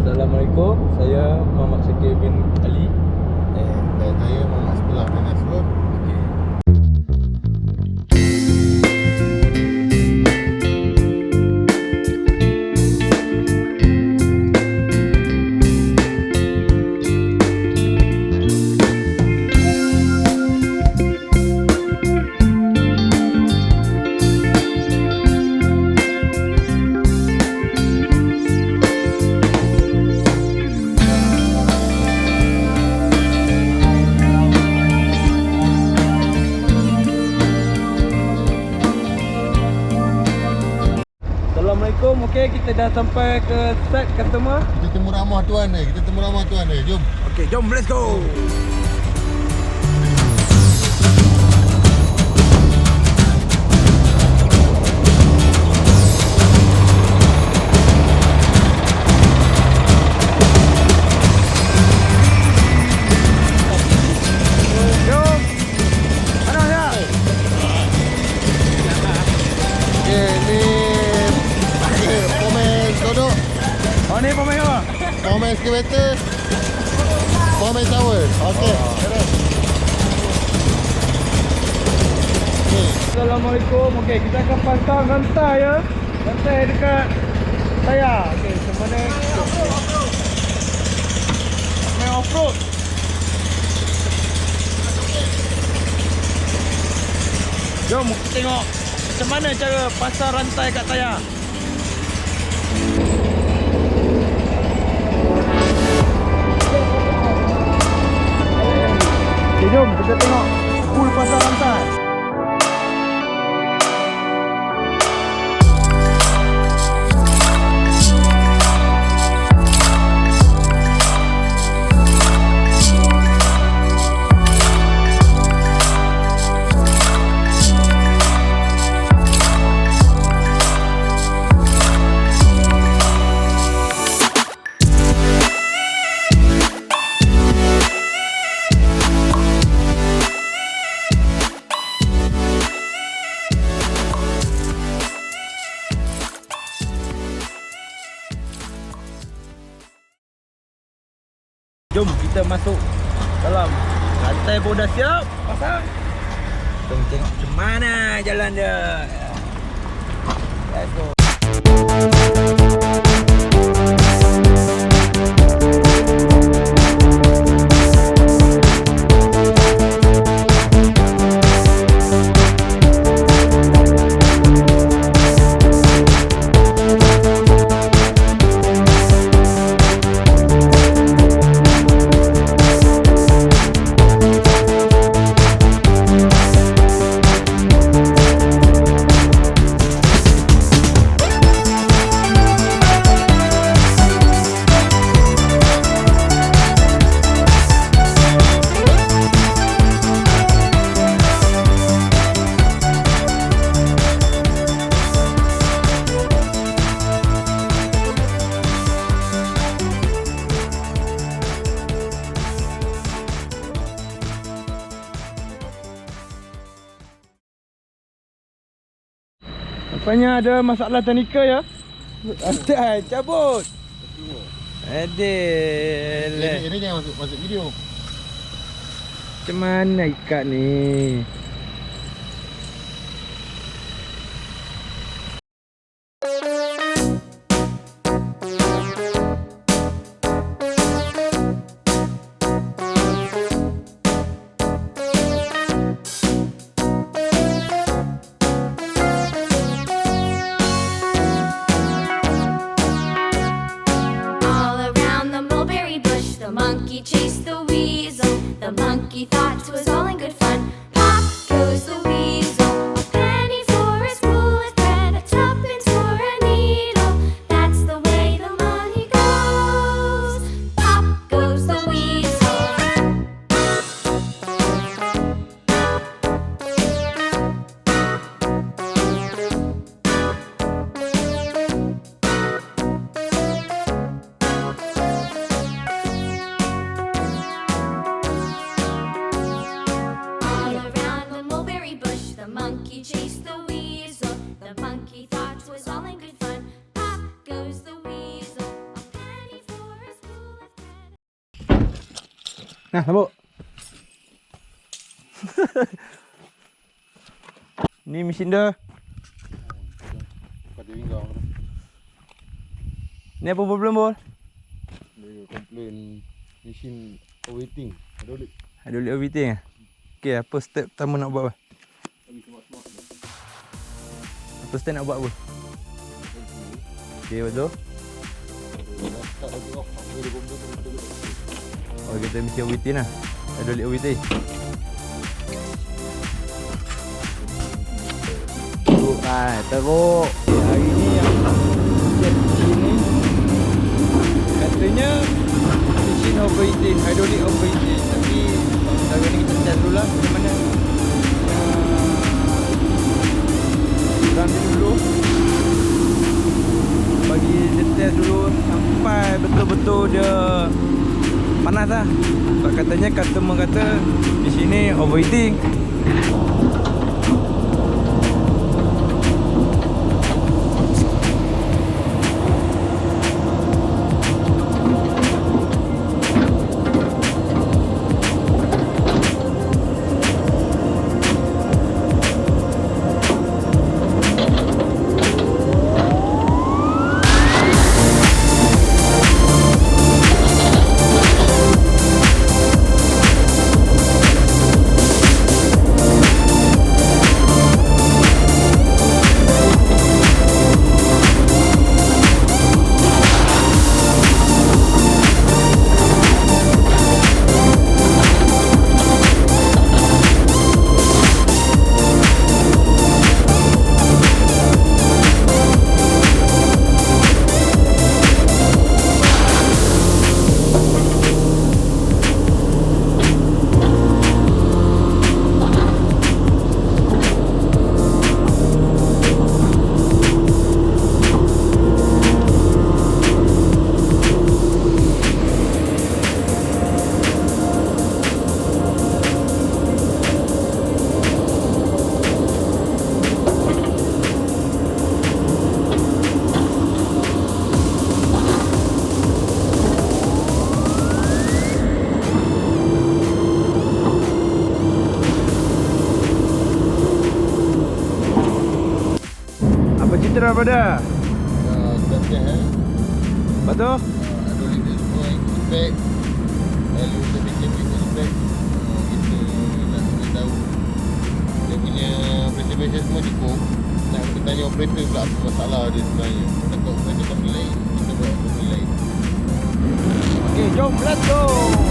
Assalamualaikum, saya Muhammad Syakir bin Ali. Dan saya Muhammad Sebelah bin Asrul. Assalamualaikum. Okey, kita dah sampai ke set customer. Kita temu ramah tuan ni. Jom. Okey, jom, let's go. Jom. Mana dia? Okey, ni pemain duduk. Oh, ni pemain apa? Pemain excavator. Pemain tower. Okey. Assalamualaikum. Okey, kita akan pasang rantai ya. Rantai dekat tayar. Okey, macam mana? Main off-road. Jom tengok macam mana cara pasang rantai kat tayar. Okay, jom kita tengok full pasang rantai. Jom kita masuk dalam. Rantai pun dah siap, pasang. Jom tengok macam mana jalan dia. Let's go. Rupanya ada masalah teknikal ya. Ada cabut. Adil. Ini jangan masuk video. Macam mana ikat ni? The monkey chased the weasel. The monkey thought it was all in good fun. Pop goes the weasel. A penny for a spool of thread, a tuppence for a needle. That's the way the money goes. Pop goes the weasel. Nah, sambut. Ni mesin dia. Pada ringgau. Ni apa problem bol? Dia komplain mesin overheating. Hydraulic. Hydraulic overheating ah. Okey, apa step pertama nak buat apa? Bagi semak-semak dia. Apa step nak buat apa? Okey, betul. Tak lagi off. Apa dia bom tu. Oh, kita mesin overheating lah. Hydraulic overheating. Teruk kan, teruk. Hari ni yang cek mesin ni katanya mesin overheating, hydraulic overheating. Tapi sekarang ni kita test dulu lah macam mana. Run dia dulu. Bagi dia test dulu sampai betul-betul dia panas lah. Sebab katanya customer kata mesin ni overheating. Jentera pada. Tugasnya Lepas tu hydraulic dia semua ikut spek. Lalu kita bikin ikut spek. Kita nak kena tahu dia punya pressure semua cukup. Nak kita tanya operator pula apa masalah dia sebenarnya. Kalau operator tak boleh, kita buat apa boleh. okey, jom let's go.